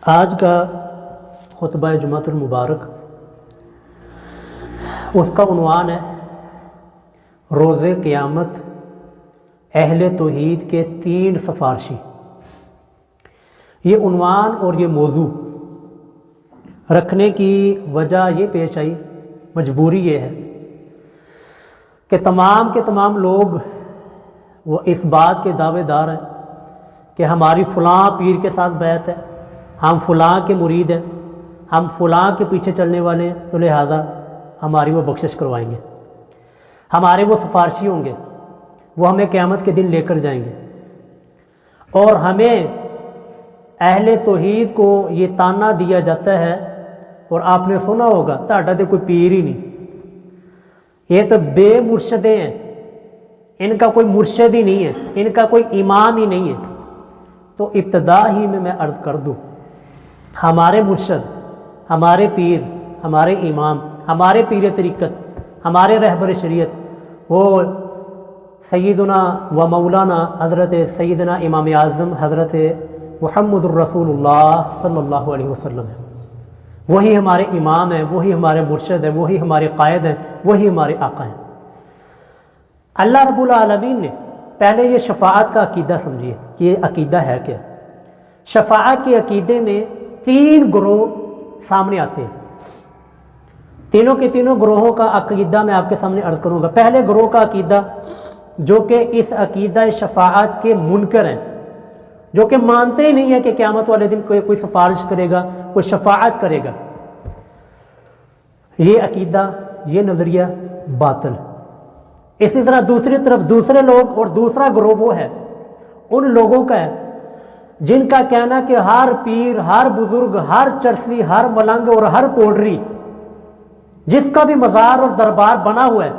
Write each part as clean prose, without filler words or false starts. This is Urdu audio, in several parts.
آج کا خطبہ جمعۃ المبارک، اس کا عنوان ہے روز قیامت اہل توحید کے 3 سفارشی۔ یہ عنوان اور یہ موضوع رکھنے کی وجہ یہ پیش آئی، مجبوری یہ ہے کہ تمام کے تمام لوگ وہ اس بات کے دعوے دار ہیں کہ ہماری فلاں پیر کے ساتھ بیعت ہے، ہم فلاں کے مرید ہیں، ہم فلاں کے پیچھے چلنے والے ہیں، تو لہٰذا ہماری وہ بخشش کروائیں گے، ہمارے وہ سفارشی ہوں گے، وہ ہمیں قیامت کے دن لے کر جائیں گے۔ اور ہمیں اہل توحید کو یہ تانا دیا جاتا ہے، اور آپ نے سنا ہوگا تہاڈا تو کوئی پیر ہی نہیں، یہ تو بے مرشدے ہیں، ان کا کوئی مرشد ہی نہیں ہے، ان کا کوئی امام ہی نہیں ہے۔ تو ابتدا ہی میں عرض کر دوں، ہمارے مرشد، ہمارے پیر، ہمارے امام، ہمارے پیر طریقت، ہمارے رہبر شریعت وہ سیدنا و مولانا حضرت سیدنا امام اعظم حضرت محمد الرسول اللہ صلی اللہ علیہ وسلم ہے۔ وہی ہمارے امام ہیں، وہی ہمارے مرشد ہیں، وہی ہمارے قائد ہیں، وہی ہمارے آقا ہیں۔ اللہ رب العالمین نے پہلے یہ شفاعت کا عقیدہ سمجھیے کہ یہ عقیدہ ہے کیا۔ شفاعت کے عقیدے میں 3 گروہ سامنے آتے ہیں، تینوں کے تینوں گروہوں کا عقیدہ میں آپ کے سامنے عرض کروں گا۔ پہلے گروہ کا عقیدہ جو کہ اس عقیدہ شفاعت کے منکر ہیں، جو کہ مانتے ہی نہیں ہیں کہ قیامت والے دن کوئی سفارش کرے گا، کوئی شفاعت کرے گا۔ یہ عقیدہ، یہ نظریہ باطل۔ اسی طرح دوسری طرف دوسرے لوگ اور دوسرا گروہ وہ ہے ان لوگوں کا ہے جن کا کہنا کہ ہر پیر، ہر بزرگ، ہر چرسی، ہر ملنگ اور ہر پوڈری، جس کا بھی مزار اور دربار بنا ہوا ہے،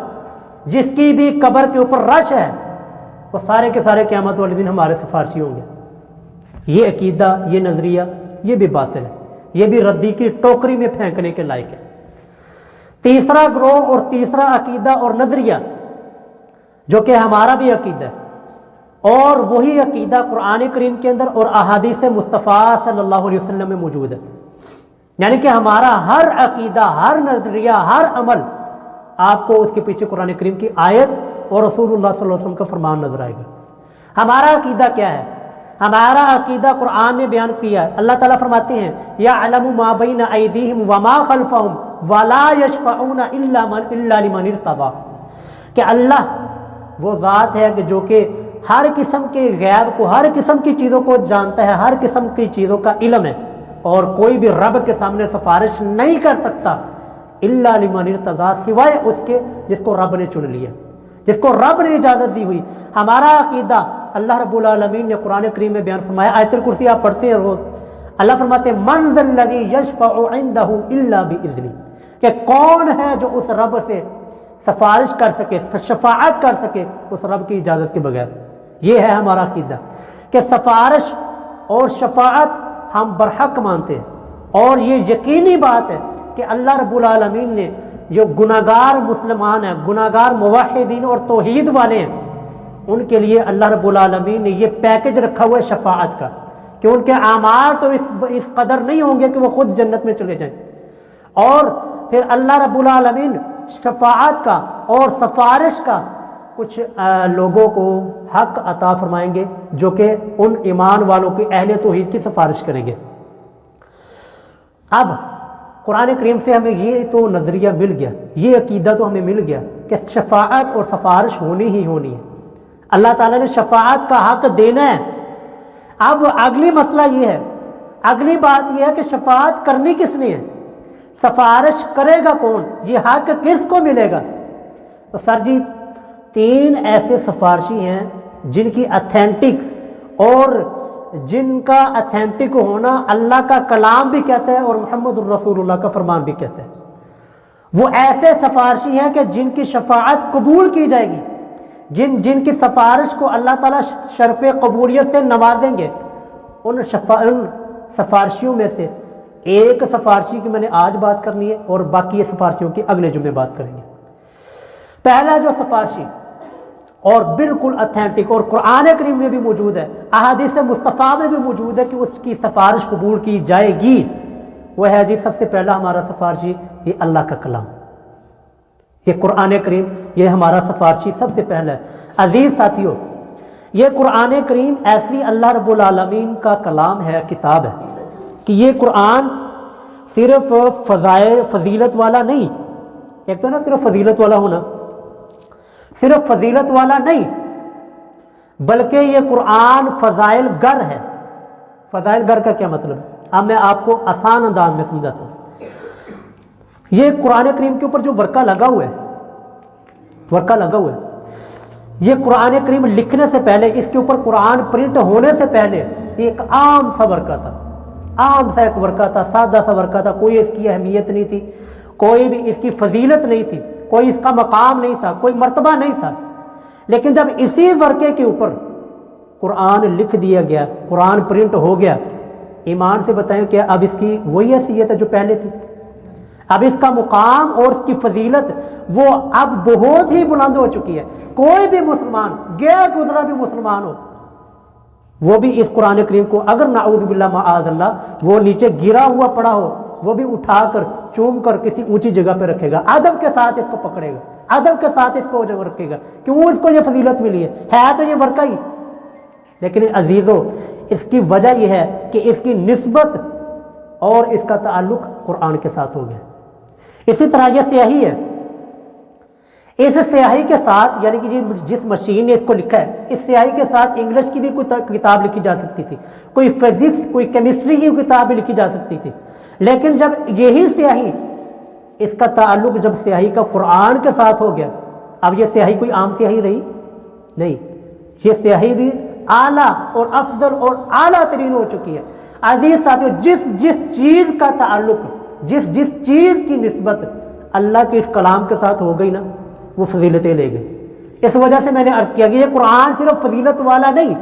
جس کی بھی قبر کے اوپر رش ہے، وہ سارے کے سارے قیامت والے دن ہمارے سفارشی ہوں گے۔ یہ عقیدہ، یہ نظریہ، یہ بھی باطل ہے، یہ بھی ردی کی ٹوکری میں پھینکنے کے لائق ہے۔ تیسرا گروہ اور تیسرا عقیدہ اور نظریہ جو کہ ہمارا بھی عقیدہ ہے، اور وہی عقیدہ قرآن کریم کے اندر اور احادیث مصطفیٰ صلی اللہ علیہ وسلم میں موجود ہے، یعنی کہ ہمارا ہر عقیدہ، ہر نظریہ، ہر عمل آپ کو اس کے پیچھے قرآن کریم کی آیت اور رسول اللہ صلی اللہ علیہ وسلم کا فرمان نظر آئے گا۔ ہمارا عقیدہ کیا ہے؟ ہمارا عقیدہ قرآن نے بیان کیا ہے۔ اللہ تعالیٰ فرماتے ہیں یعلم ما بین ایدیہم وما خلفہم ولا یشفعون الا لمن ارتضی، کہ اللہ وہ ذات ہے کہ جو کہ ہر قسم کے غیب کو، ہر قسم کی چیزوں کو جانتا ہے، ہر قسم کی چیزوں کا علم ہے، اور کوئی بھی رب کے سامنے سفارش نہیں کر سکتا الا لمن ارتضی، سوائے اس کے جس کو رب نے چن لیا، جس کو رب نے اجازت دی ہوئی۔ ہمارا عقیدہ اللہ رب العالمین نے قرآن کریم میں بیان فرمایا، آیت الکرسی آپ پڑھتے ہیں روز، اللہ فرماتے ہیں من ذا الذی یشفع عنده الا باذنہ، کہ کون ہے جو اس رب سے سفارش کر سکے، شفاعت کر سکے اس رب کی اجازت کے بغیر۔ یہ ہے ہمارا عقیدہ کہ سفارش اور شفاعت ہم برحق مانتے ہیں، اور یہ یقینی بات ہے کہ اللہ رب العالمین نے جو گناہگار مسلمان ہیں، گناہگار موحدین اور توحید والے ہیں، ان کے لیے اللہ رب العالمین نے یہ پیکج رکھا ہوا ہے شفاعت کا، کہ ان کے اعمال تو اس قدر نہیں ہوں گے کہ وہ خود جنت میں چلے جائیں، اور پھر اللہ رب العالمین شفاعت کا اور سفارش کا کچھ لوگوں کو حق عطا فرمائیں گے جو کہ ان ایمان والوں کی، اہل توحید کی سفارش کریں گے۔ اب قرآن کریم سے ہمیں یہ تو نظریہ مل گیا، یہ عقیدہ تو ہمیں مل گیا کہ شفاعت اور سفارش ہونی ہی ہونی ہے، اللہ تعالیٰ نے شفاعت کا حق دینا ہے۔ اب اگلی مسئلہ یہ ہے، اگلی بات یہ ہے کہ شفاعت کرنی کس نے ہے، سفارش کرے گا کون، یہ حق کس کو ملے گا؟ تو سر جی 3 ایسے سفارشی ہیں جن کی اتھینٹک اور جن کا اتھینٹک ہونا اللہ کا کلام بھی کہتا ہے اور محمد الرسول اللہ کا فرمان بھی کہتا ہے۔ وہ ایسے سفارشی ہیں کہ جن کی شفاعت قبول کی جائے گی، جن کی سفارش کو اللہ تعالیٰ شرف قبولیت سے نوازیں گے۔ ان سفارشیوں میں سے ایک سفارشی کی میں نے آج بات کرنی ہے، اور باقی سفارشیوں کی اگلے جمعے بات کریں گے۔ پہلا جو سفارشی اور بالکل اتھینٹک، اور قرآن کریم میں بھی موجود ہے، احادیث مصطفیٰ میں بھی موجود ہے کہ اس کی سفارش قبول کی جائے گی، وہ ہے جی سب سے پہلا ہمارا سفارشی یہ اللہ کا کلام، یہ قرآن کریم، یہ ہمارا سفارشی سب سے پہلا ہے۔ عزیز ساتھیو، یہ قرآن کریم ایسی اللہ رب العالمین کا کلام ہے، کتاب ہے، کہ یہ قرآن صرف فضیلت والا نہیں، ایک تو نا صرف فضیلت والا ہونا، صرف فضیلت والا نہیں، بلکہ یہ قرآن فضائل گر ہے۔ فضائل گر کا کیا مطلب ہے؟ اب میں آپ کو آسان انداز میں سمجھاتا ہوں۔ یہ قرآن کریم کے اوپر جو ورقہ لگا ہوا ہے، ورقہ لگا ہوا ہے، یہ قرآن کریم لکھنے سے پہلے، اس کے اوپر قرآن پرنٹ ہونے سے پہلے یہ ایک عام سا ورقہ تھا، عام سا ایک ورقہ تھا، سادہ سا ورقہ تھا، کوئی اس کی اہمیت نہیں تھی، کوئی بھی اس کی فضیلت نہیں تھی، کوئی اس کا مقام نہیں تھا، کوئی مرتبہ نہیں تھا۔ لیکن جب اسی ورقے کے اوپر قرآن لکھ دیا گیا، قرآن پرنٹ ہو گیا، ایمان سے بتائیں کہ اب اس کی وہی حیثیت ہے جو پہلے تھی؟ اب اس کا مقام اور اس کی فضیلت وہ اب بہت ہی بلند ہو چکی ہے۔ کوئی بھی مسلمان، گیا گزرا بھی مسلمان ہو، وہ بھی اس قرآن کریم کو اگر نعوذ باللہ معاذ اللہ وہ نیچے گرا ہوا پڑا ہو، وہ بھی اٹھا کر چوم کر کسی اونچی جگہ پہ رکھے گا، ادب کے ساتھ اس کو پکڑے گا، ادب کے ساتھ اس کو رکھے گا، کیوں اس کو یہ فضیلت ملی ہے تو یہ ورقہ ہی۔ لیکن عزیزو، اس کی وجہ یہ ہے کہ اس کی نسبت اور اس کا تعلق قرآن کے ساتھ ہو گیا۔ اسی طرح یہ سیاہی ہے، اس سیاہی کے ساتھ، یعنی کہ جس مشین نے اس کو لکھا ہے، اس سیاہی کے ساتھ انگلش کی بھی کوئی کتاب لکھی جا سکتی تھی، کوئی فزکس، کوئی کیمسٹری کی کتاب بھی لکھی جا سکتی تھی، لیکن جب یہی سیاہی، اس کا تعلق جب سیاہی کا قرآن کے ساتھ ہو گیا، اب یہ سیاہی کوئی عام سیاہی رہی نہیں، یہ سیاہی بھی اعلیٰ اور افضل اور اعلیٰ ترین ہو چکی ہے۔ عزیز ساتھیو، جس چیز کا تعلق، جس چیز کی نسبت اللہ کے اس کلام کے ساتھ ہو گئی نا، وہ فضیلتیں لے گئی۔ اس وجہ سے میں نے عرض کیا کہ یہ قرآن صرف فضیلت والا نہیں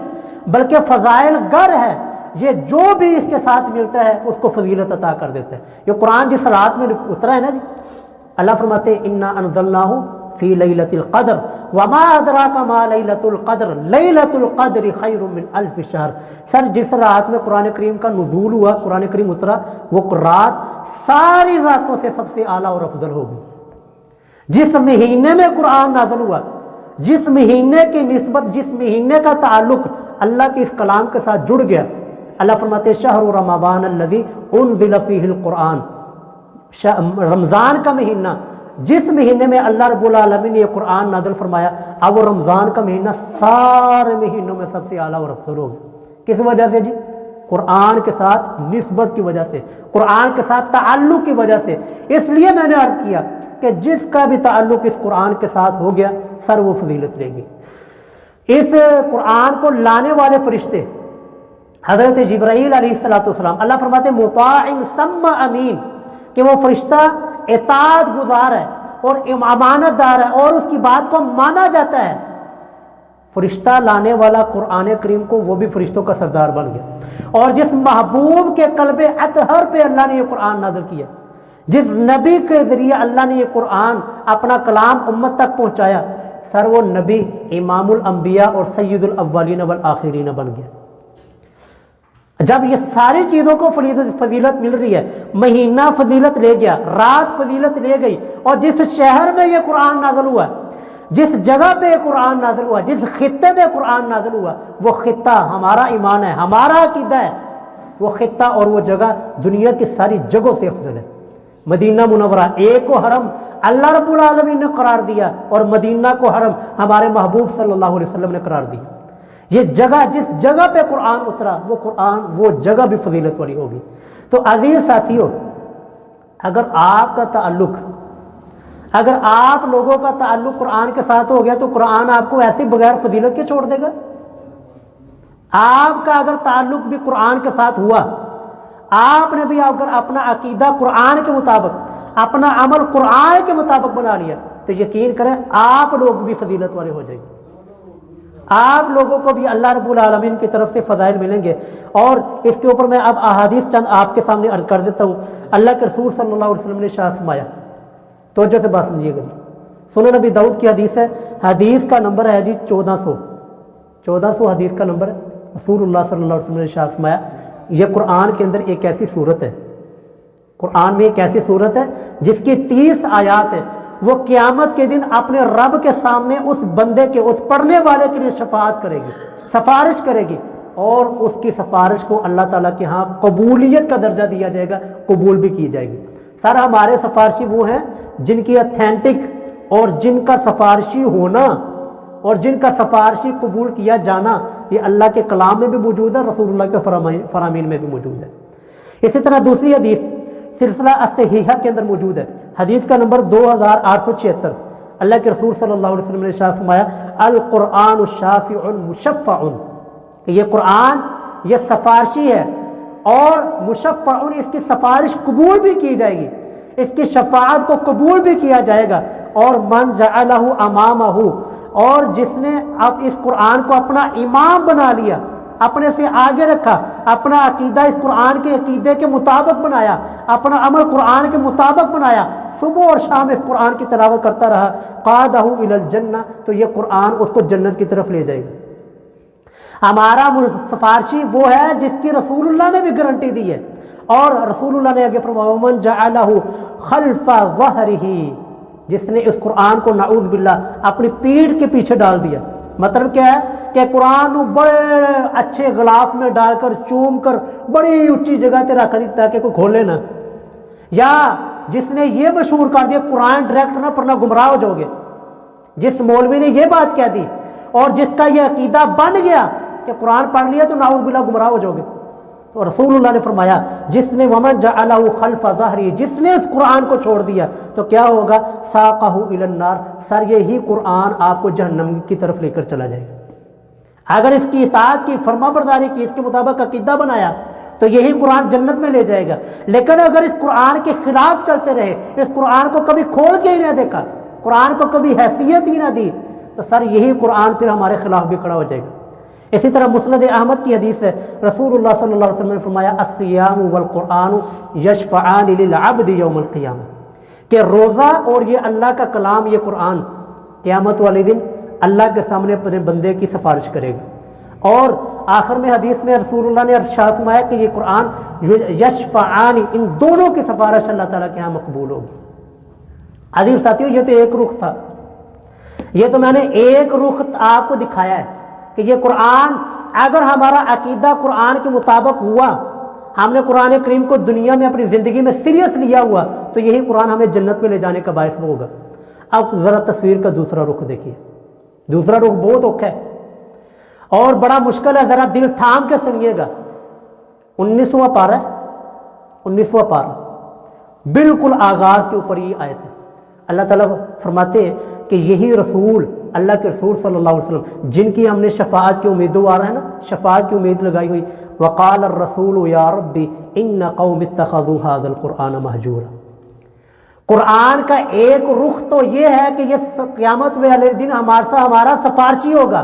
بلکہ فضائل گر ہے، یہ جو بھی اس کے ساتھ ملتا ہے اس کو فضیلت عطا کر دیتا ہے۔ یہ قرآن جس رات میں اترا ہے نا جی، اللہ فرماتے ہیں انا انزلناہ فی لیلۃ القدر وما ادراک ما لیلۃ القدر لیلۃ القدر خیر من الف شہر۔ سر جس رات میں قرآن کریم کا نزول ہوا، قرآن کریم اترا، وہ رات ساری راتوں سے سب سے اعلیٰ اور افضل ہوگی۔ جس مہینے میں قرآن نازل ہوا، جس مہینے کی نسبت، جس مہینے کا تعلق اللہ کے اس کلام کے ساتھ جڑ گیا، اللہ فرماتے ہیں شہر رمضان الذی انزل فیہ القرآن، رمضان کا مہینہ، جس مہینے میں اللہ رب العالمین نے یہ قرآن نازل فرمایا، اب وہ رمضان کا مہینہ سارے مہینوں میں سب سے اعلیٰ اور افضل ہوگا۔ کس وجہ سے جی؟ قرآن کے ساتھ نسبت کی وجہ سے، قرآن کے ساتھ تعلق کی وجہ سے۔ اس لیے میں نے عرض کیا کہ جس کا بھی تعلق اس قرآن کے ساتھ ہو گیا، سر وہ فضیلت لے گی۔ اس قرآن کو لانے والے فرشتے حضرت جبرائیل علیہ السلام، اللہ فرماتے ہیں مطاع ثم امین، کہ وہ فرشتہ اطاعت گزار ہے اور امانت دار ہے اور اس کی بات کو مانا جاتا ہے۔ فرشتہ لانے والا قرآن کریم کو، وہ بھی فرشتوں کا سردار بن گیا، اور جس محبوب کے قلب اطہر پہ اللہ نے یہ قرآن نازل کیا، جس نبی کے ذریعے اللہ نے یہ قرآن اپنا کلام امت تک پہنچایا، سر وہ نبی امام الانبیاء اور سید الاولین والآخرین بن گیا۔ جب یہ ساری چیزوں کو فضیلت مل رہی ہے، مہینہ فضیلت لے گیا، رات فضیلت لے گئی، اور جس شہر میں یہ قرآن نازل ہوا، جس جگہ پہ قرآن نازل ہوا، جس خطے میں قرآن نازل ہوا، وہ خطہ ہمارا ایمان ہے، ہمارا عقیدہ ہے، وہ خطہ اور وہ جگہ دنیا کی ساری جگہوں سے افضل ہے۔ مدینہ منورہ ایک کو حرم اللہ رب العالمین نے قرار دیا، اور مدینہ کو حرم ہمارے محبوب صلی اللہ علیہ وسلم نے قرار دیا۔ یہ جگہ، جس جگہ پہ قرآن اترا، وہ قرآن، وہ جگہ بھی فضیلت والی ہوگی۔ تو عزیز ساتھیو، اگر آپ کا تعلق، اگر آپ لوگوں کا تعلق قرآن کے ساتھ ہو گیا، تو قرآن آپ کو ایسے بغیر فضیلت کے چھوڑ دے گا؟ آپ کا اگر تعلق بھی قرآن کے ساتھ ہوا، آپ نے بھی اگر اپنا عقیدہ قرآن کے مطابق، اپنا عمل قرآن کے مطابق بنا لیا، تو یقین کریں آپ لوگ بھی فضیلت والے ہو جائیں گے، آپ لوگوں کو بھی اللہ رب العالمین کی طرف سے فضائل ملیں گے۔ اور اس کے اوپر میں اب احادیث چند آپ کے سامنے عرض کر دیتا ہوں۔ اللہ کے رسول صلی اللہ علیہ وسلم نے ارشاد فرمایا، توجہ سے بات سمجھیے گا جی، سنن نبی داؤد کی حدیث ہے، حدیث کا نمبر ہے جی 1400 حدیث کا نمبر ہے۔ رسول اللہ صلی اللہ علیہ وسلم نے ارشاد فرمایا یہ قرآن کے اندر ایک ایسی صورت ہے، قرآن میں ایک ایسی صورت ہے جس کی 30 آیات ہے، وہ قیامت کے دن اپنے رب کے سامنے اس بندے کے، اس پڑھنے والے کے لیے شفاعت کرے گی، سفارش کرے گی، اور اس کی سفارش کو اللہ تعالیٰ کے ہاں قبولیت کا درجہ دیا جائے گا، قبول بھی کی جائے گی۔ سر ہمارے سفارشی وہ ہیں جن کی اتھینٹک اور جن کا سفارشی ہونا اور جن کا سفارشی قبول کیا جانا یہ اللہ کے کلام میں بھی موجود ہے، رسول اللہ کے فرامین میں بھی موجود ہے۔ اسی طرح دوسری حدیث سلسلہ الصحیحہ کے اندر موجود ہے، حدیث کا نمبر 2876۔ اللہ کے رسول صلی اللہ علیہ وسلم نے ارشاد فرمایا القرآن شافع مشفع، کہ یہ قرآن یہ سفارشی ہے اور مشفع، اس کی سفارش قبول بھی کی جائے گی، اس کی شفاعت کو قبول بھی کیا جائے گا۔ اور من جعلہ امامہ، اور جس نے اب اس قرآن کو اپنا امام بنا لیا، اپنے سے آگے رکھا، اپنا عقیدہ اس قرآن کے عقیدے کے مطابق بنایا، اپنا عمل قرآن کے مطابق بنایا، صبح اور شام اس قرآن کی تلاوت کرتا رہا، قادہ الی الجنہ، تو یہ قرآن اس کو جنت کی طرف لے جائے گا۔ ہمارا سفارشی وہ ہے جس کی رسول اللہ نے بھی گارنٹی دی ہے، اور رسول اللہ نے آگے فرمایا من جعلہ خلف ظہرہ، جس نے اس قرآن کو نعوذ باللہ اپنی پیٹھ کے پیچھے ڈال دیا۔ مطلب کیا ہے کہ قرآن بڑے اچھے غلاف میں ڈال کر چوم کر بڑی اونچی جگہ تے رکھ دی تاکہ کوئی کھولے نہ، یا جس نے یہ مشہور کر دیا قرآن ڈائریکٹ نہ پڑھنا گمراہ ہو جاؤ گے، جس مولوی نے یہ بات کہہ دی اور جس کا یہ عقیدہ بن گیا کہ قرآن پڑھ لیا تو نعوذ باللہ گمراہ ہو جاؤ گے۔ تو رسول اللہ نے فرمایا جس نے ومن جعلہ خلف ظہری، جس نے اس قرآن کو چھوڑ دیا تو کیا ہوگا ساقہ الی النار، سر یہی قرآن آپ کو جہنم کی طرف لے کر چلا جائے گا۔ اگر اس کی اطاعت کی، فرما برداری کی، اس کے مطابق عقیدہ بنایا تو یہی قرآن جنت میں لے جائے گا۔ لیکن اگر اس قرآن کے خلاف چلتے رہے، اس قرآن کو کبھی کھول کے ہی نہ دیکھا، قرآن کو کبھی حیثیت ہی نہ دی، تو سر یہی قرآن پھر ہمارے خلاف بھی کھڑا ہو جائے گا۔ اسی طرح مسند احمد کی حدیث ہے، رسول اللہ صلی اللہ علیہ وسلم نے فرمایا الصیام والقرآن یشفعان للعبد یوم القیامہ، کہ روزہ اور یہ اللہ کا کلام، یہ قرآن قیامت والے دن اللہ کے سامنے اپنے بندے کی سفارش کرے گا۔ اور آخر میں حدیث میں رسول اللہ نے ارشاد فرمایا کہ یہ قرآن یشفعان، ان دونوں کی سفارش اللہ تعالیٰ کے ہاں مقبول ہوگی۔ عزیز ساتھیوں، یہ تو ایک رخ تھا، یہ تو میں نے ایک رخ آپ کو دکھایا ہے کہ یہ قرآن اگر ہمارا عقیدہ قرآن کے مطابق ہوا، ہم نے قرآن کریم کو دنیا میں اپنی زندگی میں سیریس لیا ہوا، تو یہی قرآن ہمیں جنت میں لے جانے کا باعث ہوگا۔ اب ذرا تصویر کا دوسرا رخ دیکھیے، دوسرا رخ بہت اوکھا ہے اور بڑا مشکل ہے، ذرا دل تھام کے سنیے گا۔ 19واں پارہ ہے، 19واں پارہ بالکل آغاز کے اوپر یہ آیت ہے۔ اللہ تعالیٰ فرماتے ہیں کہ یہی رسول، اللہ کے رسول صلی اللہ علیہ وسلم جن کی ہم نے شفاعت کی امیدوار ہے نا، شفاعت کی امید لگائی ہوئی، وقال الرسول یا ربی ان قوم اتخذوا هذا القرآن مہجورا۔ قرآن کا ایک رخ تو یہ ہے کہ یہ قیامت والے دن ہمارا سفارشی ہوگا،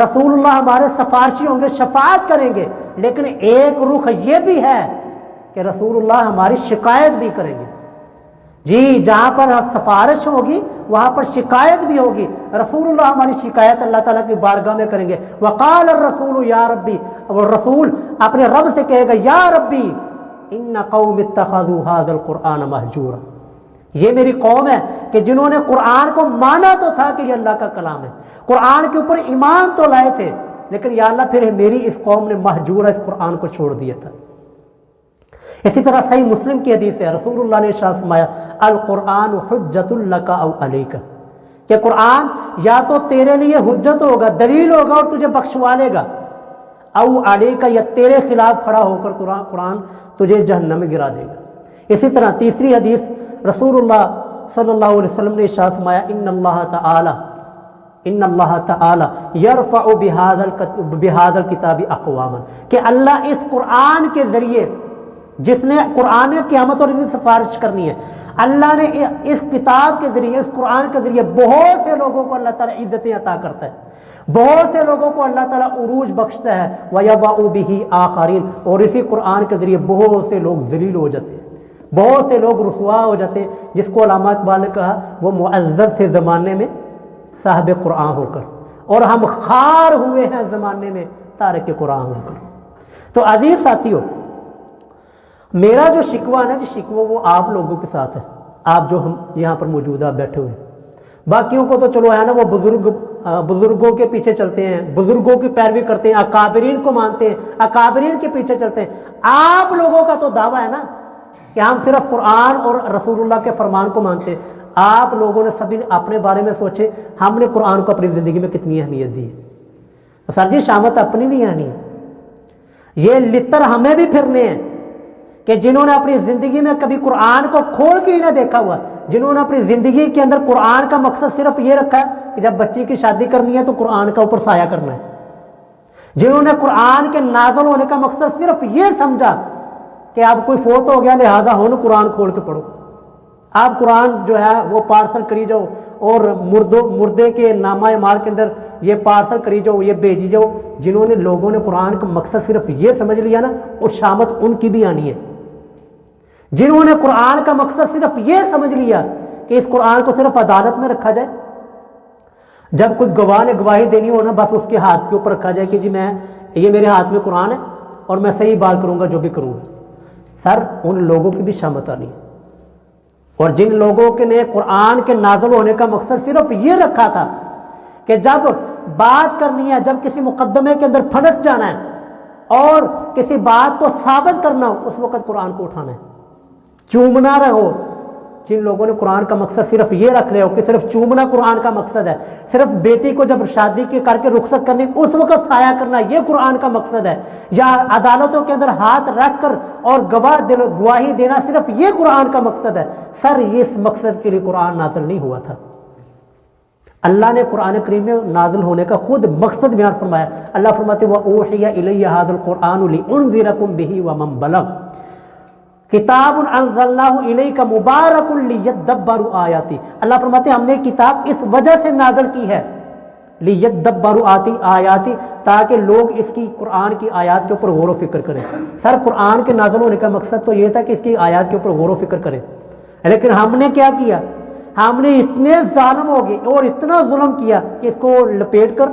رسول اللہ ہمارے سفارشی ہوں گے، شفاعت کریں گے، لیکن ایک رخ یہ بھی ہے کہ رسول اللہ ہماری شکایت بھی کریں گے۔ جی جہاں پر سفارش ہوگی وہاں پر شکایت بھی ہوگی، رسول اللہ ہماری شکایت اللہ تعالیٰ کی بارگاہ میں کریں گے۔ وقال الرسول یا ربی، اور رسول اپنے رب سے کہے گا یا ربی ان قوم اتخذوا هذا القرآن مہجورا، یہ میری قوم ہے کہ جنہوں نے قرآن کو مانا تو تھا کہ یہ اللہ کا کلام ہے، قرآن کے اوپر ایمان تو لائے تھے، لیکن یا اللہ پھر میری اس قوم نے مہجورا اس قرآن کو چھوڑ دیا تھا۔ اسی طرح صحیح مسلم کی حدیث ہے، رسول اللہ نے ارشاد فرمایا القرآن حجت لک او علیک، کہ قرآن یا تو تیرے لیے حجت ہوگا، دلیل ہوگا اور تجھے بخشوا لے گا، او علیک، یا تیرے خلاف کھڑا ہو کر قرآن تجھے جہنم میں گرا دے گا۔ اسی طرح تیسری حدیث رسول اللہ صلی اللہ علیہ وسلم نے ارشاد فرمایا ان اللہ تعالی یرفع بہذا الکتاب اقواما، کہ اللہ اس قرآن کے ذریعے، جس نے قرآن قیامت اور اس سفارش کرنی ہے، اللہ نے اس کتاب کے ذریعے، اس قرآن کے ذریعے بہت سے لوگوں کو اللہ تعالیٰ عزتیں عطا کرتا ہے، بہت سے لوگوں کو اللہ تعالیٰ عروج بخشتا ہے، وَيَضَعُ بِهِ آخَرِينَ، اور اسی قرآن کے ذریعے بہت سے لوگ ذلیل ہو جاتے ہیں، بہت سے لوگ رسوا ہو جاتے ہیں، جس کو علامہ اقبال نے کہا وہ معزز تھے زمانے میں صاحب قرآن ہو کر، اور ہم خار ہوئے ہیں زمانے میں تارک قرآن ہو کر۔ تو عزیز ساتھیو، میرا جو شکوہ ہے نا جی، شکوہ وہ آپ لوگوں کے ساتھ ہے، آپ جو ہم یہاں پر موجودہ بیٹھے ہوئے ہیں۔ باقیوں کو تو چلو ہے نا، وہ بزرگوں کے پیچھے چلتے ہیں، بزرگوں کی پیروی کرتے ہیں، اکابرین کو مانتے ہیں، اکابرین کے پیچھے چلتے ہیں۔ آپ لوگوں کا تو دعویٰ ہے نا کہ ہم صرف قرآن اور رسول اللہ کے فرمان کو مانتے ہیں۔ آپ لوگوں نے سبھی اپنے بارے میں سوچے، ہم نے قرآن کو اپنی زندگی میں کتنی اہمیت دی ہے؟ سر جی شامت اپنی نہیں آنی ہے، یہ لتر ہمیں بھی پھرنے ہیں کہ جنہوں نے اپنی زندگی میں کبھی قرآن کو کھول کے ہی نہ دیکھا ہوا، جنہوں نے اپنی زندگی کے اندر قرآن کا مقصد صرف یہ رکھا ہے کہ جب بچی کی شادی کرنی ہے تو قرآن کا اوپر سایہ کرنا ہے، جنہوں نے قرآن کے نازل ہونے کا مقصد صرف یہ سمجھا کہ اب کوئی فوت ہو گیا لہذا ہوں قرآن کھول کے پڑھو، آپ قرآن جو ہے وہ پارسل کری جاؤ اور مردے کے نامہ اعمال کے اندر یہ پارسل کری جاؤ، یہ بھیجی جاؤ۔ جنہوں نے لوگوں نے قرآن کا مقصد صرف یہ سمجھ لیا نا، اور شامت ان کی بھی آنی ہے۔ جنہوں نے قرآن کا مقصد صرف یہ سمجھ لیا کہ اس قرآن کو صرف عدالت میں رکھا جائے، جب کوئی گواہ نے گواہی دینی ہو نا، بس اس کے ہاتھ کے اوپر رکھا جائے کہ جی یہ میرے ہاتھ میں قرآن ہے اور میں صحیح بات کروں گا جو بھی کروں گا، سر ان لوگوں کی بھی شامت آنی ہے۔ اور جن لوگوں کے نے قرآن کے نازل ہونے کا مقصد صرف یہ رکھا تھا کہ جب بات کرنی ہے، جب کسی مقدمے کے اندر پھنس جانا ہے اور کسی بات کو ثابت کرنا ہو، اس وقت قرآن کو اٹھانا ہے، چومنا رہو۔ جن لوگوں نے قرآن کا مقصد صرف یہ رکھ لیا ہو کہ صرف چومنا قرآن کا مقصد ہے، صرف بیٹی کو جب شادی کے کر کے رخصت کرنی اس وقت سایہ کرنا یہ قرآن کا مقصد ہے، یا عدالتوں کے اندر ہاتھ رکھ کر اور گواہی دینا صرف یہ قرآن کا مقصد ہے، سر یہ اس مقصد کے لیے قرآن نازل نہیں ہوا تھا۔ اللہ نے قرآن کریم میں نازل ہونے کا خود مقصد بیان فرمایا۔ اللہ فرماتے وَأُوحِيَ إِلَيَّ هَذَا الْقُرْآنُ لِأُنذِرَكُم بِهِ وَمَن بَلَغَ کتاب انزلناہ الیک مبارک لیدبروا آیاتی۔ اللہ فرماتے ہیں ہم نے کتاب اس وجہ سے نازل کی ہے لیدبروا آیاتی، تاکہ لوگ اس کی قرآن کی آیات کے اوپر غور و فکر کریں۔ سر قرآن کے نازل ہونے کا مقصد تو یہ تھا کہ اس کی آیات کے اوپر غور و فکر کریں، لیکن ہم نے کیا کیا؟ ہم نے اتنے ظالم ہو گئے اور اتنا ظلم کیا کہ اس کو لپیٹ کر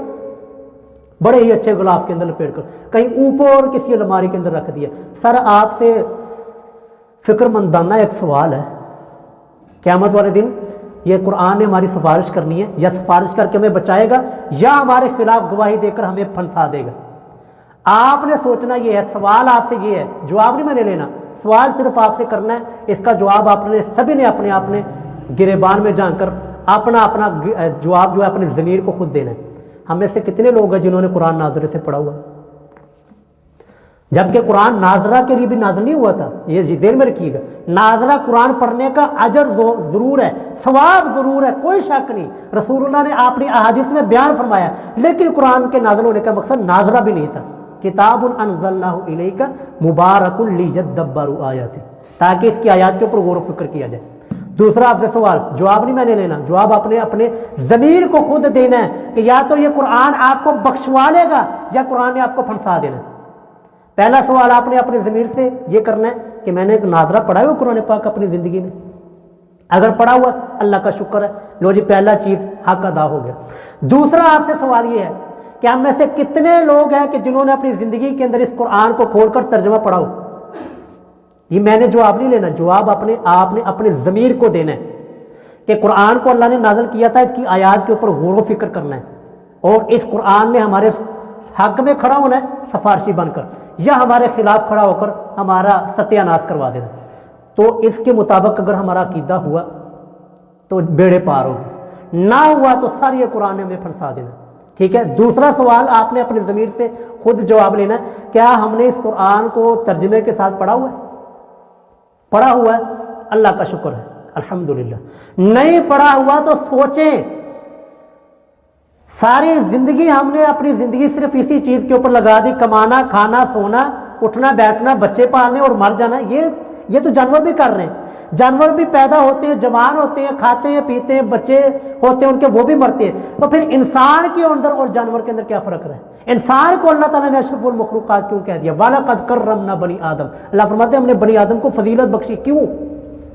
بڑے ہی اچھے غلاف کے اندر لپیٹ کر کہیں اوپر کسی الماری کے اندر رکھ دیا۔ سر آپ سے فکر مندانہ ایک سوال ہے، قیامت والے دن یہ قرآن نے ہماری سفارش کرنی ہے، یا سفارش کر کے ہمیں بچائے گا یا ہمارے خلاف گواہی دے کر ہمیں پھنسا دے گا؟ آپ نے سوچنا یہ ہے، سوال آپ سے یہ ہے، جواب نہیں میں نے لینا، سوال صرف آپ سے کرنا ہے، اس کا جواب آپ نے سبھی نے اپنے آپ نے گریبان میں جان کر اپنا جواب جو ہے اپنے ضمیر کو خود دینا ہے۔ ہم میں سے کتنے لوگ ہیں جنہوں نے قرآن ناظرے سے پڑھا ہوا، جبکہ قرآن ناظرہ کے لیے بھی نازل نہیں ہوا تھا؟ یہ ذہن میں رکھیے گا، ناظرہ قرآن پڑھنے کا اجر ضرور ہے، ثواب ضرور ہے، کوئی شک نہیں، رسول اللہ نے اپنی احادیث میں بیان فرمایا، لیکن قرآن کے نازل ہونے کا مقصد ناظرہ بھی نہیں تھا۔ کتاب انزلناہ الیک مبارک لیدبروا آیاتی، تاکہ اس کی آیات کے اوپر غور و فکر کیا جائے۔ دوسرا آپ سے سوال، جواب نہیں میں نے لینا، جواب آپ نے اپنے ضمیر کو خود دینا ہے کہ یا تو یہ قرآن آپ کو بخشوا لے گا یا قرآن نے آپ کو پھنسا دینا ہے۔ پہلا سوال آپ نے اپنے ضمیر سے یہ کرنا ہے کہ میں نے ایک ناظرہ پڑھا ہوا قرآن پاک اپنی زندگی میں، اگر پڑھا ہوا اللہ کا شکر ہے، لو جی پہلا چیز حق ادا ہو گیا۔ دوسرا آپ سے سوال یہ ہے کہ ہم میں سے کتنے لوگ ہیں کہ جنہوں نے اپنی زندگی کے اندر اس قرآن کو کھول کر ترجمہ پڑھا ہو؟ یہ میں نے جواب نہیں لینا، جواب آپ نے اپنے ضمیر کو دینا ہے کہ قرآن کو اللہ نے نازل کیا تھا، اس کی آیات کے اوپر غور و فکر کرنا ہے، اور اس قرآن نے ہمارے حق میں کھڑا ہونا ہے سفارشی بن کر، یا ہمارے خلاف کھڑا ہو کر ہمارا ستیہ ناش کروا دینا۔ تو اس کے مطابق اگر ہمارا عقیدہ ہوا تو بیڑے پار ہوگی، نہ ہوا تو سر یہ قرآن نے ہمیں پھنسا دینا، ٹھیک ہے۔ دوسرا سوال آپ نے اپنے ضمیر سے خود جواب لینا ہے، کیا ہم نے اس قرآن کو ترجمے کے ساتھ پڑھا ہوا ہے؟ پڑھا ہوا ہے، اللہ کا شکر ہے، الحمدللہ۔ نہیں پڑھا ہوا تو سوچیں، ساری زندگی ہم نے اپنی زندگی صرف اسی چیز کے اوپر لگا دی، کمانا، کھانا، سونا، اٹھنا بیٹھنا، بچے پالنے اور مر جانا۔ یہ تو جانور بھی کر رہے ہیں، جانور بھی پیدا ہوتے ہیں، جوان ہوتے ہیں، کھاتے ہیں پیتے ہیں، بچے ہوتے ہیں ان کے، وہ بھی مرتے ہیں۔ تو پھر انسان کے اندر اور جانور کے اندر کیا فرق ہے؟ انسان کو اللہ تعالیٰ نے اشرف المخلوقات کیوں کہہ دیا؟ وَلَقَدْ كَرَّمْنَا بَنِي آدم، اللہ فرماتے ہیں ہم نے بنی آدم کو فضیلت بخشی، کیوں؟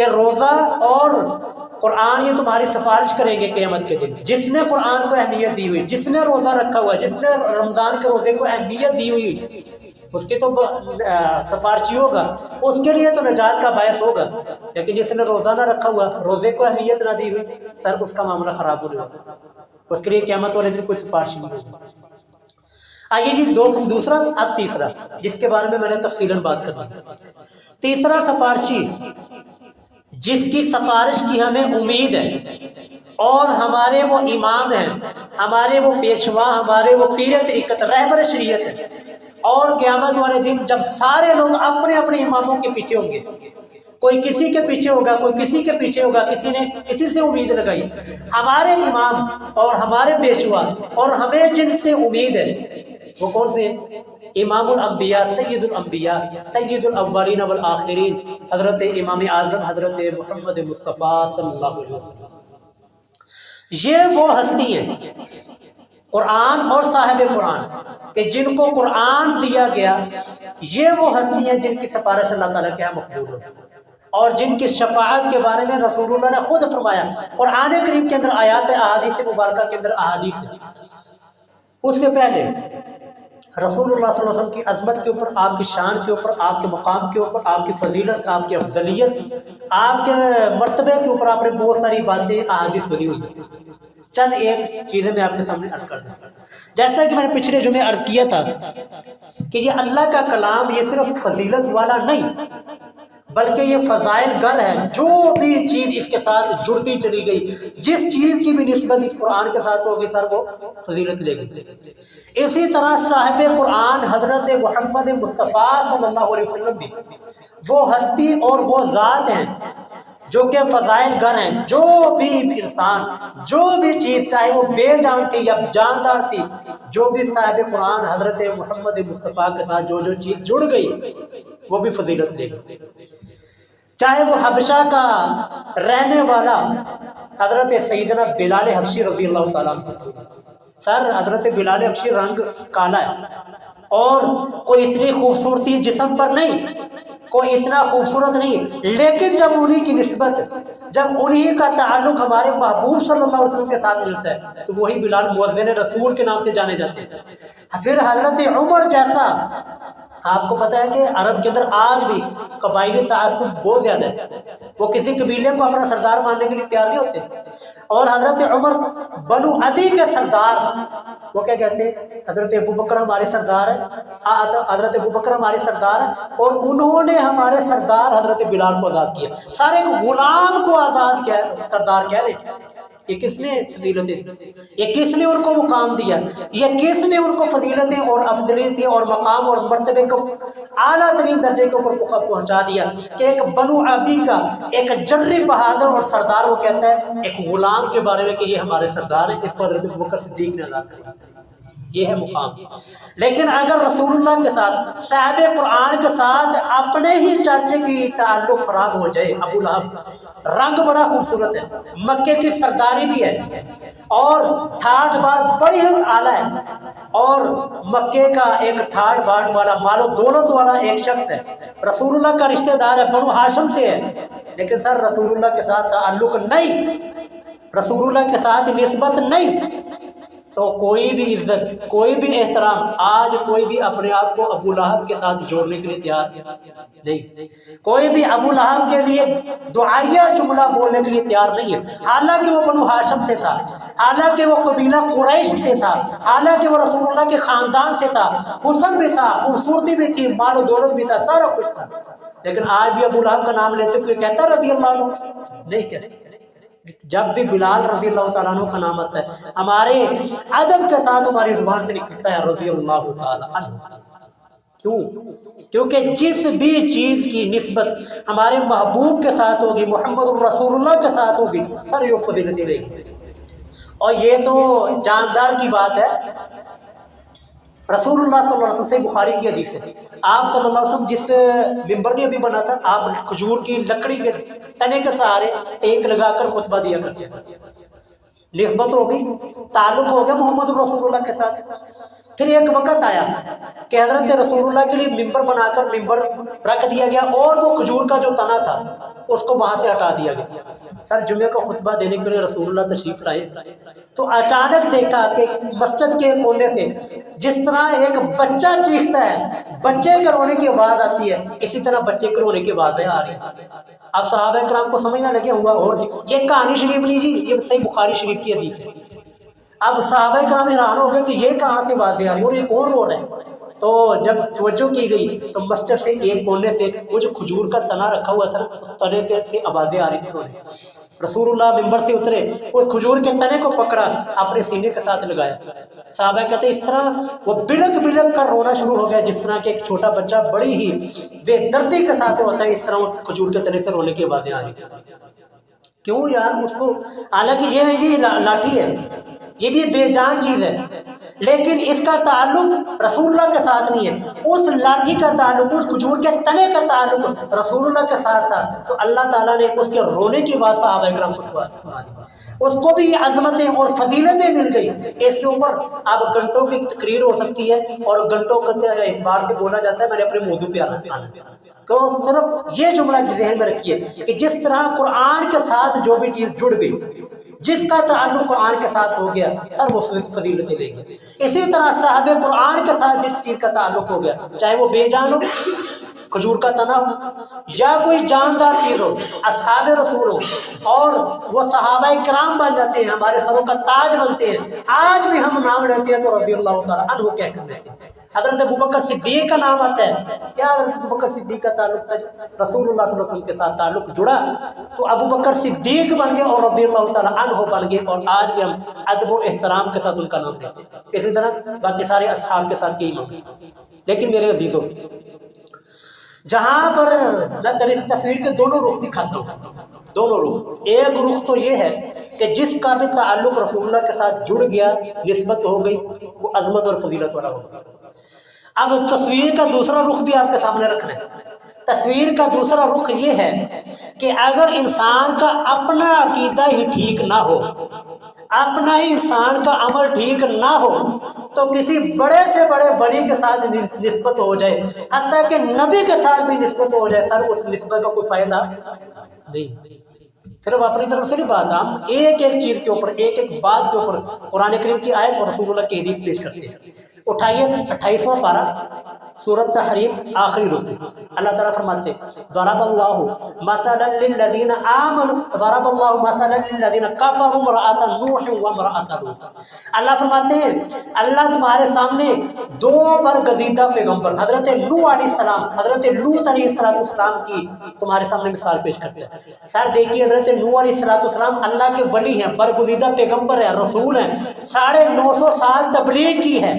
کہ روزہ اور قرآن یہ تمہاری سفارش کریں گے قیامت کے دن. جس نے قرآن کو اہمیت دی ہوئی، جس نے روزہ رکھا ہوا ہے، جس نے رمضان کے روزے کو اہمیت دی ہوئی، اس کی تو سفارشی ہوگا، اس کے لیے تو نجات کا باعث ہوگا. لیکن جس نے روزہ نہ رکھا ہوا، روزے کو اہمیت نہ دی ہوئی، سر اس کا معاملہ خراب ہونے والا، اس کے لیے قیامت والے دن کوئی سفارش نہیں ہوگی. آئیے جی دوسرا، اب تیسرا جس کے بارے میں میں نے تفصیلاً بات کرنی. تیسرا سفارشی جس کی سفارش کی ہمیں امید ہے، اور ہمارے وہ امام ہیں، ہمارے وہ پیشوا، ہمارے وہ پیر طریقت، رہبر شریعت ہے، اور قیامت والے دن جب سارے لوگ اپنے اپنے اماموں کے پیچھے ہوں گے، کوئی کسی کے پیچھے ہوگا، کوئی کسی کے پیچھے ہوگا، کسی نے کسی سے امید لگائی. ہمارے امام اور ہمارے پیشوا اور ہمیں جن سے امید ہے وہ کون سے ہیں؟ امام الانبیاء، سید الانبیاء، سید الاولین والآخرین، حضرت امام اعظم حضرت محمد مصطفیٰ صلی اللہ علیہ وسلم. یہ وہ ہستی ہیں قرآن اور صاحب قرآن کہ جن کو قرآن دیا گیا. یہ وہ ہستی ہیں جن کی سفارش اللہ تعالیٰ کے یہاں مقبول ہو، اور جن کی شفاعت کے بارے میں رسول اللہ نے خود فرمایا. قرآن کریم کے اندر آیات، احادیث مبارکہ کے اندر احادیث ہیں. اس سے پہلے رسول اللہ صلی اللہ علیہ وسلم کی عظمت کے اوپر، آپ کی شان کے اوپر، آپ کے مقام کے اوپر، آپ کی فضیلت، آپ کی افضلیت، آپ کے مرتبے کے اوپر آپ نے بہت ساری باتیں احادیث بنی ہوئی ہیں. چند ایک چیزیں میں آپ کے سامنے عرض کر دوں. جیسا کہ میں نے پچھلے جمعے عرض کیا تھا کہ یہ اللہ کا کلام یہ صرف فضیلت والا نہیں، بلکہ یہ فضائل گر ہے. جو بھی چیز اس کے ساتھ جڑتی چلی گئی، جس چیز کی بھی نسبت اس قرآن کے ساتھ ہوگی سر وہ فضیلت لے گی. اسی طرح صاحب قرآن حضرت محمد مصطفیٰ صلی اللہ علیہ وسلم بھی وہ ہستی اور وہ ذات ہیں جو کہ فضائل گر ہیں. جو بھی انسان، جو بھی چیز، چاہے وہ بے جان تھی یا جاندار تھی، جو بھی صاحب قرآن حضرت محمد مصطفیٰ کے ساتھ جو چیز جڑ گئی وہ بھی فضیلت لے گی. چاہے وہ حبشہ کا رہنے والا حضرت سیدنا بلال حبشی رضی اللہ تعالیٰ عنہ. سر حضرت بلال حبشی رنگ کالا ہے، اور کوئی اتنی خوبصورتی جسم پر نہیں، کوئی اتنا خوبصورت نہیں، لیکن جب انہی کی نسبت، جب انہی کا تعلق ہمارے محبوب صلی اللہ علیہ وسلم کے ساتھ ملتا ہے تو وہی بلال مؤذن رسول کے نام سے جانے جاتے ہیں. پھر حضرت عمر جیسا، آپ کو پتہ ہے کہ عرب کے اندر آج بھی قبائلی تعصب بہت زیادہ ہے، وہ کسی قبیلے کو اپنا سردار ماننے کے لیے تیار نہیں ہوتے. اور حضرت عمر بنو عدی کے سردار، وہ کیا کہتے ہیں؟ حضرت ابو بکر ہمارے سردار ہیں، حضرت ابو بکر ہمارے سردار ہیں، اور انہوں نے ہمارے سردار حضرت بلال کو آزاد کیا. سارے غلام کو آزاد کیا سردار کہہ رہے. یہ کس نے فضیلتیں، یہ کس نے ان کو مقام دیا، یہ کس نے ان کو فضیلتیں اور افضلیتیں اور مقام اور مرتبے کو اعلیٰ ترین درجے کے اوپر پہنچا دیا کہ ایک بنو عدی کا ایک جری بہادر اور سردار وہ کہتا ہے ایک غلام کے بارے میں کہ یہ ہمارے سردار ہیں. اس کو حضرت ابوبکر صدیق نے آزاد کیا. یہ ہے مقام. لیکن اگر رسول اللہ کے ساتھ، صاحب قرآن کے ساتھ اپنے ہی چاچے کی تعلق خراب ہو جائے، ابو لہب رنگ بڑا خوبصورت ہے، مکے کی سرداری بھی ہے، اور ٹھاٹ باٹ بڑی حد اعلیٰ ہے، اور مکے کا ایک ٹھاٹ باٹ والا مال و دولت والا ایک شخص ہے، رسول اللہ کا رشتہ دار ہے، بنو ہاشم سے ہے، لیکن سر رسول اللہ کے ساتھ تعلق نہیں، رسول اللہ کے ساتھ نسبت نہیں، تو کوئی بھی عزت، کوئی بھی احترام، آج کوئی بھی اپنے آپ کو ابو لہب کے ساتھ جوڑنے کے لیے تیار نہیں. کوئی بھی ابو لہب کے لیے دعائیہ جملہ بولنے کے لیے تیار نہیں ہے، حالانکہ وہ بنو ہاشم سے تھا، حالانکہ وہ قبیلہ قریش سے تھا، حالانکہ وہ رسول اللہ کے خاندان سے تھا، حسن بھی تھا، خوبصورتی بھی تھی، مال و دولت بھی تھا، سارا کچھ تھا. لیکن آج بھی ابو لہب کا نام لیتے کوئی کہتا رضی اللہ عنہ؟ نہیں کہتے. جب بھی بلال رضی اللہ تعالیٰ عنہ کا نام آتا ہے ہمارے ادب کے ساتھ ہماری زبان سے نکلتا ہے رضی اللہ تعالیٰ عنہ. کیوں؟ کیونکہ جس بھی چیز کی نسبت ہمارے محبوب کے ساتھ ہوگی، محمد الرسول اللہ کے ساتھ ہوگی، سر یہ فضیلتیں رہے گی. اور یہ تو جاندار کی بات ہے. رسول اللہ صلی اللہ علیہ وسلم سے بخاری کی حدیث ہے، آپ صلی اللہ علیہ وسلم جس ممبر نے ابھی بنا تھا، آپ کھجور کی لکڑی کے تنے کے سہارے ٹیک لگا کر خطبہ دیا کرتے ہیں. نسبت ہو گئی، تعلق ہو گیا محمد رسول اللہ کے ساتھ. پھر ایک وقت آیا کہ حضرت رسول اللہ کے لیے ممبر بنا کر ممبر رکھ دیا گیا، اور وہ کھجور کا جو تنا تھا اس کو وہاں سے ہٹا دیا گیا۔ سر جمعے کا خطبہ دینے کے لیے رسول اللہ تشریف لائے تو اچانک دیکھا کہ مسجد کے کونے سے جس طرح ایک بچہ چیختا ہے، بچے کے رونے کی آواز آتی ہے، اسی طرح بچے کے رونے کی آوازیں آ رہی ہیں۔ اب صحابہ کرام کو سمجھنا لگے ہوا اور یہ کہانی شریف لیجیے، یہ صحیح بخاری شریف کی حدیث ہے۔ اب صحابہ کرام حیران ہو گئے کہ یہ کہاں سے آوازیں آ رہی ہیں اور یہ کون رو رہا ہے؟ تو جب توجہ کی گئی تو مسجد سے ایک کونے سے وہ جو کھجور کا تنا رکھا ہوا تھا اس تنے کے سے آوازیں آ رہی تھی۔ رسول اللہ ممبر سے اترے، اس کھجور کے تنے کو پکڑا، اپنے سینے کے ساتھ لگایا۔ صحابہ کہتے ہیں اس طرح وہ بلک بلک کر رونا شروع ہو گیا جس طرح کہ ایک چھوٹا بچہ بڑی ہی بے دردی کے ساتھ ہوتا ہے، اس طرح اس کھجور کے تنے سے رونے کی آوازیں آ رہی۔ کیوں یار؟ اس کو حالانکہ یہ لاٹھی ہے، یہ بھی بے جان چیز ہے، لیکن اس کا تعلق رسول اللہ کے ساتھ نہیں ہے، اس لاٹھی کا تعلق، اس کھجور کے تنے کا تعلق رسول اللہ کے ساتھ تھا۔ تو اللہ تعالیٰ نے اس کے رونے کی بات صحابہ کرام کو سنا دی، اس کو بھی عظمتیں اور فضیلتیں مل گئی۔ اس کے اوپر اب گھنٹوں کی تقریر ہو سکتی ہے اور گھنٹوں کا اعتبار سے بولا جاتا ہے، میں نے اپنے موضوع پہ آنا تو صرف یہ جملہ ذہن میں رکھیے کہ جس طرح قرآن کے ساتھ جو بھی چیز جڑ گئی، جس کا تعلق قرآن کے ساتھ ہو گیا سر وہ فضیلتیں لے گی۔ اسی طرح صاحب قرآن کے ساتھ جس چیز کا تعلق ہو گیا، چاہے وہ بے جان ہو، کھجور کا تنا ہو، یا کوئی جاندار چیز ہو، اصحاب رسول ہو، اور وہ صحابہ کرام بن جاتے ہیں، ہمارے سروں کا تاج بنتے ہیں۔ آج بھی ہم نام لیتے ہیں تو رضی اللہ تعالیٰ عنہ کہہ کر لیتے ہیں۔ حضرت ابوبکر صدیق کا نام آتا ہے، کیا حضرت ابوبکر صدیق کا تعلق تھا؟ رسول اللہ صلی اللہ علیہ وسلم کے ساتھ تعلق جڑا تو ابوبکر صدیق بن گئے اور رضی اللہ تعالیٰ عنہ بن گئے، اور آج بھی ہم ادب و احترام کے ساتھ ان کا نام لیتے ہیں۔ اسی طرح باقی سارے اصحاب کے ساتھ یہی مانگے۔ لیکن میرے عزیزوں، جہاں پر میں تصویر کے دونوں رخ دکھاتا ہوں، دونوں رخ، ایک رخ تو یہ ہے کہ جس کا بھی تعلق رسول اللہ کے ساتھ جڑ گیا، نسبت ہو گئی، وہ عظمت اور فضیلت والا ہوگا۔ اب تصویر کا دوسرا رخ بھی آپ کے سامنے رکھنا ہے۔ تصویر کا دوسرا رخ یہ ہے کہ اگر انسان کا اپنا عقیدہ ہی ٹھیک نہ ہو، اپنا ہی انسان کا عمل ٹھیک نہ ہو، تو کسی بڑے سے بڑے ولی کے ساتھ نسبت ہو جائے، حتیٰ کہ نبی کے ساتھ بھی نسبت ہو جائے، سر اس نسبت کا کوئی فائدہ نہیں۔ صرف اپنی طرف سے نہیں بات، ہم ایک ایک چیز کے اوپر، ایک ایک بات کے اوپر قرآن کریم کی آیت اور رسول اللہ کی حدیث پیش کرتے ہیں۔ اٹھائیے 28واں پارہ سورۃ تحریم آخری رکو، اللہ تعالیٰ فرماتے ہیں ضرب اللہ مثلا للذین آمنوا ضرب اللہ مثلا للذین کفروا امرأۃ نوح وامرأۃ لوط۔ اللہ فرماتے ہیں اللہ تمہارے سامنے دو برگزیدہ پیغمبر حضرت نوح علیہ السلام، حضرت لوط علیہ السلام کی تمہارے سامنے مثال پیش کرتے ہیں۔ سر دیکھیے حضرت نوح علیہ السلام اللہ کے ولی ہیں، برگزیدہ پیغمبر ہیں، رسول ہیں، 950 سال تبلیغ کی ہے۔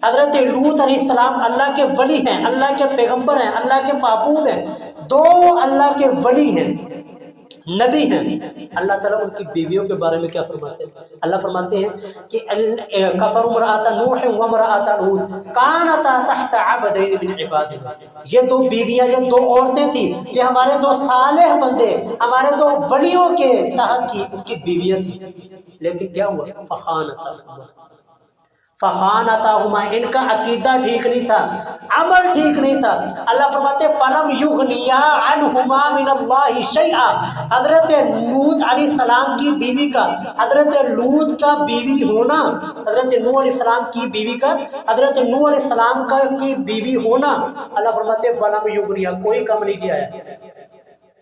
حضرت لوط علیہ السلام اللہ کے ولی ہیں، اللہ کے پیغمبر ہیں، اللہ کے محبوب ہیں، دو اللہ کے ولی ہیں، نبی ہیں۔ اللہ تعالیٰ ان کی بیویوں کے بارے میں کیا فرماتے ہیں؟ اللہ فرماتے ہیں کہ کفر امرأۃ نوح وامرأۃ لوط کانتا تحت عبدین من عبادنا۔ یہ دو بیویاں، یہ دو عورتیں تھیں، یہ ہمارے دو صالح بندے، ہمارے دو ولیوں کے تحت کی ان کی بیویاں تھیں، لیکن کیا ہوا؟ فخانتاہما، ان کا عقیدہ ٹھیک نہیں تھا، عمل ٹھیک نہیں تھا۔ اللہ فرماتے فلم یغنیا عنہما من اللہ شیئا۔ حضرت لوط علیہ السلام کی بیوی کا، حضرت لوط کا بیوی ہونا، حضرت نوح علیہ السلام کی بیوی کا، حضرت نوح علیہ السلام کا کی بیوی ہونا، اللہ فرماتے فلم یغنیا، کوئی کم نہیں آیا،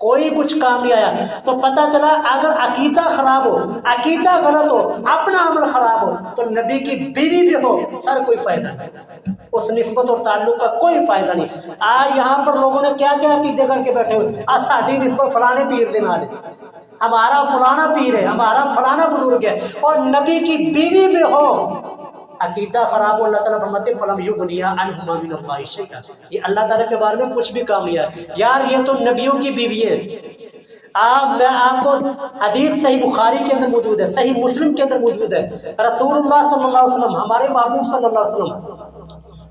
کوئی کچھ کام نہیں آیا۔ تو پتہ چلا اگر عقیدہ خراب ہو، عقیدہ غلط ہو، اپنا عمل خراب ہو، تو نبی کی بیوی بھی ہو، سر کوئی فائدہ نہیں، اس نسبت اور تعلق کا کوئی فائدہ نہیں۔ آج یہاں پر لوگوں نے کیا کیا عقیدے کر کے بیٹھے ہوئے، ساڈی نسبت فلانے پیر دے نال ہے، ہمارا فلانا پیر ہے، ہمارا فلانا بزرگ ہے، اور نبی کی بیوی بھی ہو، عقیدہ خراب ہو، اللہ تعالیٰ فرماتے فلم یغنیا عنہما من اللہ شیئا۔ یہ اللہ تعالیٰ کے بارے میں کچھ بھی کام نہیں ہے یار، یہ تو نبیوں کی بیوی ہے۔ میں آپ کو حدیث صحیح بخاری کے اندر موجود ہے، صحیح مسلم کے اندر موجود ہے، رسول اللہ صلی اللہ علیہ وسلم، ہمارے محبوب صلی اللہ علیہ وسلم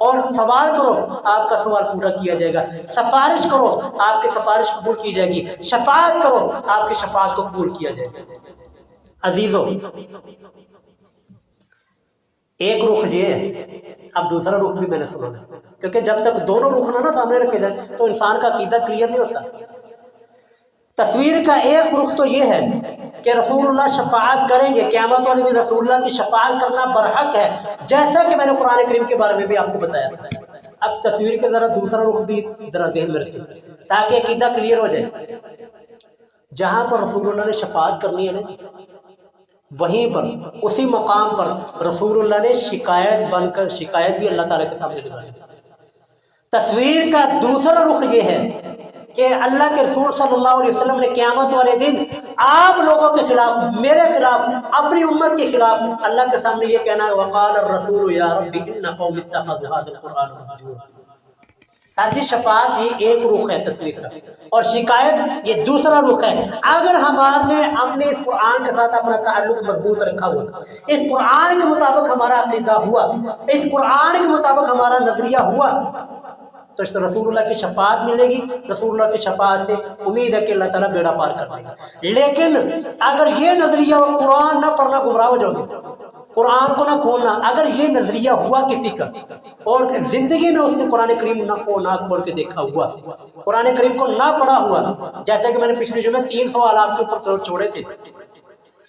اور سوال کرو آپ کا سوال پورا کیا جائے گا، سفارش کرو آپ کی سفارش قبول کی جائے گی، شفاعت کرو آپ کی شفاعت کو قبول کیا جائے گا۔ عزیزو، ایک رخ یہ ہے، اب دوسرا رخ بھی میں نے سنا ہے، کیونکہ جب تک دونوں رخ نہ سامنے رکھے جائیں تو انسان کا عقیدہ کلیئر نہیں ہوتا۔ تصویر کا ایک رخ تو یہ ہے کہ رسول اللہ شفاعت کریں گے، قیامت والے دن رسول اللہ کی شفاعت کرنا برحق ہے، جیسا کہ میں نے قرآن کریم کے بارے میں بھی آپ کو بتایا تھا۔ اب تصویر کے ذرا دوسرا رخ بھی ذرا ذہن میں رکھیں تاکہ عقیدہ کلیئر ہو جائے۔ جہاں پر رسول اللہ نے شفاعت کرنی ہے نا، وہیں پر اسی مقام پر رسول اللہ نے شکایت بھی اللہ تعالیٰ کے سامنے لگائی۔ تصویر کا دوسرا رخ یہ ہے کہ اللہ کے رسول صلی اللہ علیہ وسلم نے قیامت والے دن آپ لوگوں کے خلاف، میرے خلاف، اپنی امت کے خلاف اللہ کے سامنے یہ کہنا ہے وقال الرسول یا رب ان قوم اتخذوا هذا القرآن مهجورا۔ ساتھی، شفاعت یہ ایک رخ ہے تصویر کا، اور شکایت یہ دوسرا رخ ہے۔ اگر ہم نے اس قرآن کے ساتھ اپنا تعلق مضبوط رکھا ہوا، اس قرآن کے مطابق ہمارا عقیدہ ہوا، اس قرآن کے مطابق ہمارا نظریہ ہوا، تو اس رسول اللہ کی شفاعت ملے گی۔ رسول اللہ کی شفاعت سے امید ہے کہ اللہ تعالیٰ بیڑا پار کر دے گا۔ لیکن اگر یہ نظریہ ہو قرآن نہ پڑھنا گمراہ ہو جاؤ گے، قرآن کو نہ کھولنا، اگر یہ نظریہ ہوا کسی کا اور زندگی میں اس نے قرآن کریم نہ کھول کے دیکھا ہوا، قرآن کریم کو نہ پڑھا ہوا، جیسے کہ میں نے پچھلے جمعے 3 سوال آپ کے اوپر چھوڑے تھے،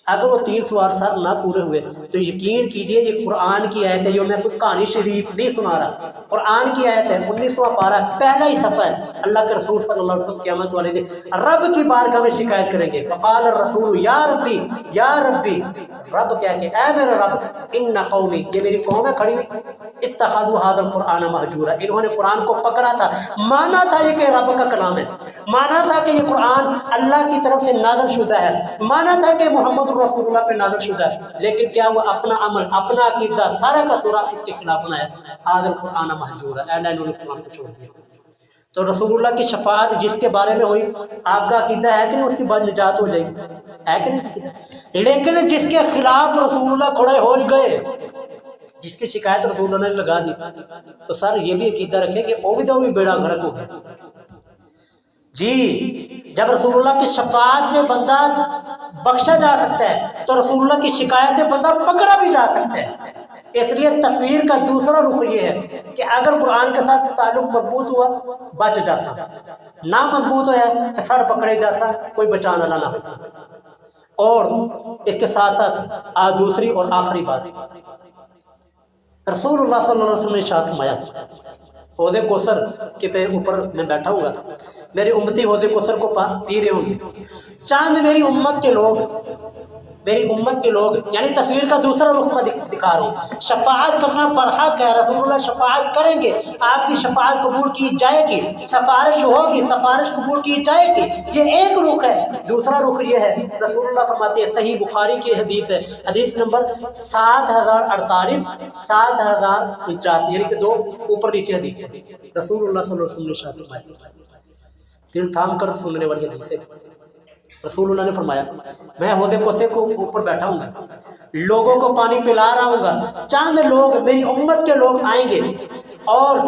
اگر وہ 3 سوال سر نہ پورے ہوئے تو یقین کیجئے یہ قرآن کی آیت ہے، جو میں کوئی کہانی شریف نہیں سنا رہا، قرآن کی آیت ہے، 19واں پارہ پہلا ہی صفحہ ہے۔ اللہ کے رسول صلی اللہ علیہ وسلم قیامت والے دن رب کی بارگاہ میں شکایت کریں گے، وقال الرسول یا ربی یا ربی، رب کہہ کے اے میرے رب، ان قومی، یہ میری قوم ہے کھڑی ہوئی، اتخذوا هذا القرآن مہجورا، انہوں نے قرآن کو پکڑا تھا، مانا تھا یہ کہ رب کا کلام ہے، مانا تھا کہ یہ قرآن اللہ کی طرف سے نازل شدہ ہے، مانا تھا کہ محمد رسول اللہ پہ نازل شدہ ہے، لیکن کیا ہوا؟ اپنا عمل، اپنا عقیدہ سارا کا سورا اس کے خلاف بنایا، هذا القرآن مہجورا، انہوں نے قرآن کو چھوڑ دیا۔ تو رسول اللہ کی شفاعت جس کے بارے میں ہوئی، آپ کا عقیدہ ہے کہ نہیں اس کی بعد نجات ہو جائے گی؟ ہے کہ نہیں عقیدہ؟ لیکن جس کے خلاف رسول اللہ کھڑے ہو گئے، جس کی شکایت رسول اللہ نے لگا دی، تو سر یہ بھی عقیدہ رکھیں کہ وہ بھی بیڑا غرق ہو گیا۔ جی، جب رسول اللہ کی شفاعت سے بندہ بخشا جا سکتا ہے تو رسول اللہ کی شکایت سے بندہ پکڑا بھی جا سکتا ہے۔ اس لیے تصویر کا دوسرا رخ یہ ہے کہ اگر قرآن کے ساتھ تعلق مضبوط ہوا بچ جا سکتا، نہ مضبوط ہوا تو سر پکڑے جا سکتا، کوئی بچانا نہ ہو سکتا۔ اور اس کے ساتھ ساتھ دوسری اور آخری بات، رسول اللہ صلی اللہ علیہ وسلم نے ارشاد فرمایا، حوض کوثر کے پہ اوپر میں بیٹھا ہوں گا، میری امتی حوض کوثر کو پی رہے ہوں گے، چاند میری امت کے لوگ یعنی تصویر کا دوسرا رخ میں دکھا رہا ہوں، شفاعت کرنا برحق ہے، رسول اللہ شفاعت کریں گے، آپ کی شفاعت قبول کی جائے گی، سفارش ہوگی، سفارش قبول کی جائے گی، یہ ایک رخ ہے۔ دوسرا رخ یہ ہے، رسول اللہ فرماتے ہیں، صحیح بخاری کی حدیث ہے، حدیث نمبر 7048 7049، یعنی کہ 2 اوپر نیچے حدیث ہے، رسول اللہ صلی اللہ علیہ وسلم نے ارشاد فرمایا، دل تھام کر سننے والی حدیث ہے۔ رسول اللہ نے فرمایا، میں حوض کوثر کو اوپر بیٹھا ہوں گا، لوگوں کو پانی پلا رہا ہوں گا، چاند لوگ میری امت کے لوگ آئیں گے اور